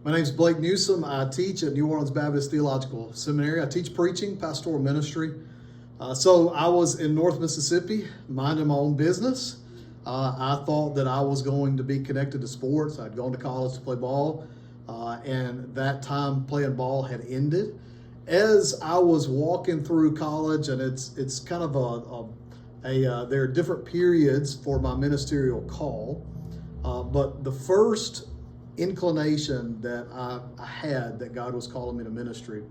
My name is Blake Newsom. I teach at New Orleans Baptist Theological Seminary. I teach preaching, pastoral ministry. So I was in North Mississippi, minding my own business. I thought that I was going to be connected to sports. I'd gone to college to play ball, and that time playing ball had ended. As I was walking through college, and it's kind of there are different periods for my ministerial call, but the first inclination that I had that God was calling me to ministry,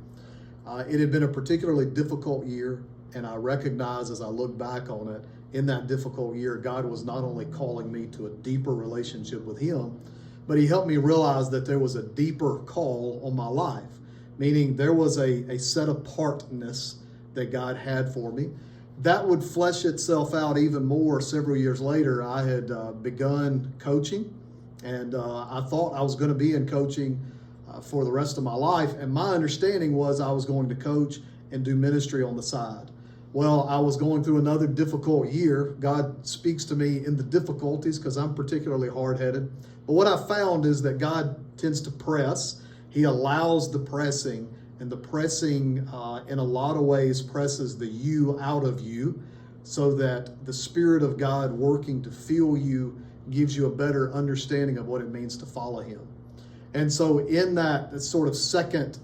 it had been a particularly difficult year, and I recognize as I look back on it, in that difficult year, God was not only calling me to a deeper relationship with Him, but He helped me realize that there was a deeper call on my life, meaning there was a set apartness that God had for me. That would flesh itself out even more several years later. I had begun coaching, and I thought I was going to be in coaching for the rest of my life. And my understanding was I was going to coach and do ministry on the side. Well, I was going through another difficult year. God speaks to me in the difficulties because I'm particularly hard-headed. But what I found is that God tends to press. He allows the pressing, and the pressing in a lot of ways presses the you out of you, so that the Spirit of God working to fill you gives you a better understanding of what it means to follow Him. And so in that sort of second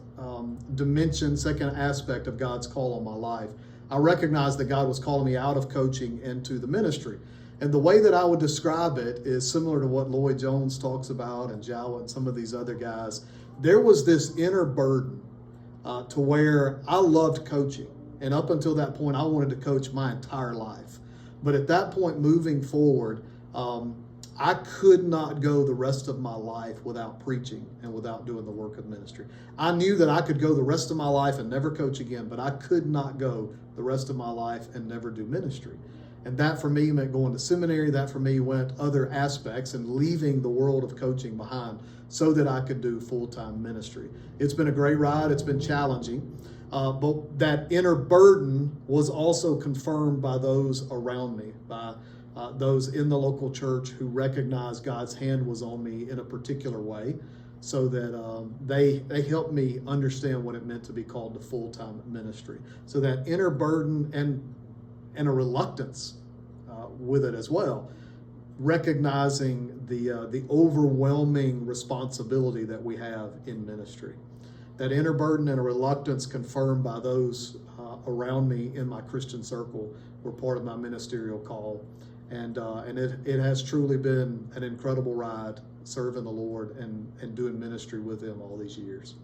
dimension, second aspect of God's call on my life, I recognized that God was calling me out of coaching into the ministry. And the way that I would describe it is similar to what Lloyd Jones talks about, and Jawa and some of these other guys. There was this inner burden to where I loved coaching. And up until that point, I wanted to coach my entire life. But at that point, moving forward, I could not go the rest of my life without preaching and without doing the work of ministry. I knew that I could go the rest of my life and never coach again, but I could not go the rest of my life and never do ministry. And that for me meant going to seminary. That for me went other aspects and leaving the world of coaching behind so that I could do full-time ministry. It's been a great ride. It's been challenging. But that inner burden was also confirmed by those around me, by those in the local church who recognized God's hand was on me in a particular way, so that they helped me understand what it meant to be called to full-time ministry. So that inner burden and a reluctance with it as well, recognizing the overwhelming responsibility that we have in ministry. That inner burden and a reluctance confirmed by those around me in my Christian circle were part of my ministerial call. And it has truly been an incredible ride serving the Lord and doing ministry with Him all these years.